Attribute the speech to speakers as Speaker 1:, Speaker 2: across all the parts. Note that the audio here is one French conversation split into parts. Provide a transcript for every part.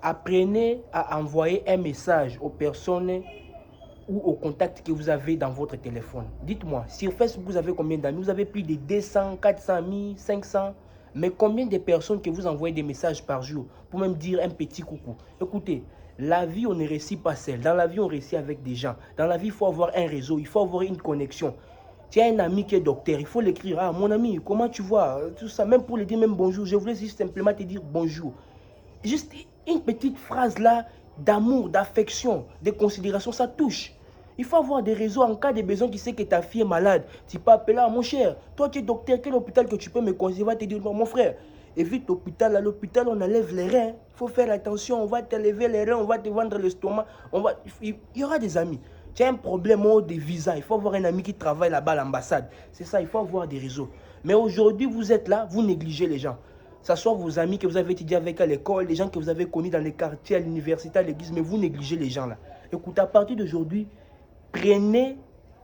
Speaker 1: Apprenez à envoyer un message aux personnes ou aux contacts que vous avez dans votre téléphone. Dites-moi, sur Facebook, vous avez combien d'amis? Vous avez plus de 200, 400 000, 500. Mais combien de personnes que vous envoyez des messages par jour pour même dire un petit coucou? Écoutez, la vie, on ne réussit pas seul. Dans la vie, on réussit avec des gens. Dans la vie, il faut avoir un réseau, il faut avoir une connexion. Tu as un ami qui est docteur, il faut l'écrire. Ah, mon ami, comment tu vas? Tout ça, même pour lui dire même bonjour. Je voulais juste simplement te dire bonjour. Juste une petite phrase là d'amour, d'affection, de considération, ça touche. Il faut avoir des réseaux en cas de besoin. Tu sais que ta fille est malade. Tu peux appeler, mon cher, toi tu es docteur, quel hôpital que tu peux me conseiller? Va te dire, mon frère, évite l'hôpital. À l'hôpital, on enlève les reins. Il faut faire attention, on va t'enlever les reins, on va te vendre l'estomac. Il y aura des amis. Tu as un problème de visa, il faut avoir un ami qui travaille là-bas à l'ambassade. C'est ça, il faut avoir des réseaux. Mais aujourd'hui, vous êtes là, vous négligez les gens. Ça soit vos amis que vous avez étudié avec à l'école, les gens que vous avez connus dans les quartiers, à l'université, à l'église, mais vous négligez les gens là. Écoutez, à partir d'aujourd'hui, prenez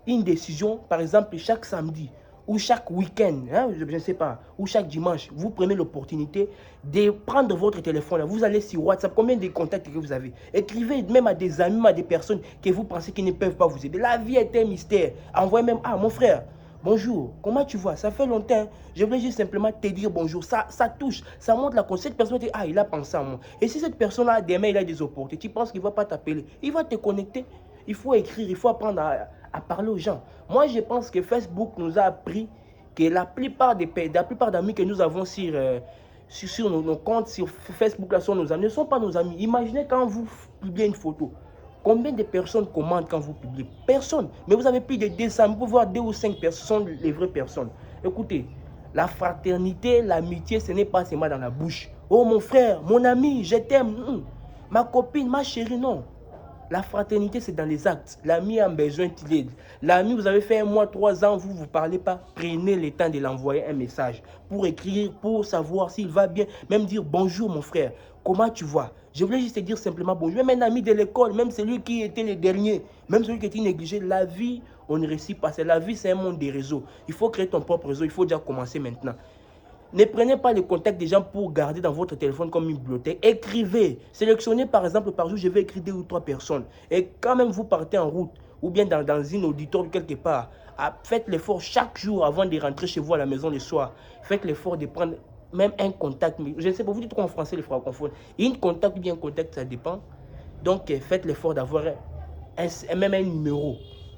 Speaker 1: une décision, par exemple, chaque samedi ou chaque week-end, hein, je ne sais pas, ou chaque dimanche, vous prenez l'opportunité de prendre votre téléphone. Là. Vous allez sur WhatsApp, combien de contacts que vous avez? Écrivez même à des amis, même à des personnes que vous pensez qu'ils ne peuvent pas vous aider. La vie est un mystère. Envoyez même, ah mon frère, bonjour, comment tu vas? Ça fait longtemps. Je voulais juste simplement te dire bonjour. Ça touche, ça montre la conscience. Cette personne dit, ah, il a pensé à moi. Et si cette personne-là, demain, il a des opportunités, tu penses qu'il ne va pas t'appeler? Il va te connecter. Il faut écrire, il faut apprendre à parler aux gens. Moi, je pense que Facebook nous a appris que la plupart d'amis que nous avons sur nos comptes, sur Facebook, là, sont nos amis, ne sont pas nos amis. Imaginez quand vous publiez une photo. Combien de personnes commentent quand vous publiez? Personne. Mais vous avez plus de 200, vous pouvez voir 2 ou 5 personnes, les vraies personnes. Écoutez, la fraternité, l'amitié, ce n'est pas seulement dans la bouche. Oh mon frère, mon ami, je t'aime. Ma copine, ma chérie, non. La fraternité, c'est dans les actes. L'ami a besoin de l'aide. L'ami, vous avez fait 1 mois, 3 ans, vous ne vous parlez pas. Prenez le temps de l'envoyer un message pour écrire, pour savoir s'il va bien. Même dire bonjour mon frère, comment tu vas? Je voulais juste te dire simplement bonjour. Même un ami de l'école, même celui qui était le dernier, même celui qui était négligé, la vie, on ne réussit pas. La vie, c'est un monde des réseaux. Il faut créer ton propre réseau. Il faut déjà commencer maintenant. Ne prenez pas les contacts des gens pour garder dans votre téléphone comme une bibliothèque. Écrivez. Sélectionnez par exemple par jour, je vais écrire 2 ou 3 personnes. Et quand même vous partez en route ou bien dans une auditoire quelque part, faites l'effort chaque jour avant de rentrer chez vous à la maison le soir. Faites l'effort de prendre même un contact. Je ne sais pas, vous dites quoi en français les francophones? Une contact ou bien un contact, ça dépend. Donc faites l'effort d'avoir même un numéro.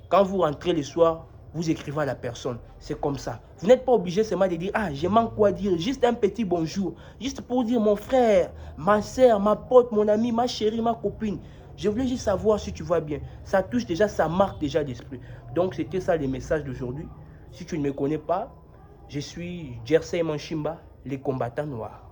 Speaker 1: Quand vous rentrez le soir, vous écrivez à la personne. C'est comme ça. Vous n'êtes pas obligé seulement de dire, ah, je manque quoi dire. Juste un petit bonjour. Juste pour dire mon frère, ma soeur, ma pote, mon ami, ma chérie, ma copine. Je voulais juste savoir si tu vas bien. Ça touche déjà, ça marque déjà l'esprit. Donc, c'était ça les messages d'aujourd'hui. Si tu ne me connais pas, je suis Jersey Manchimba, les combattants noirs.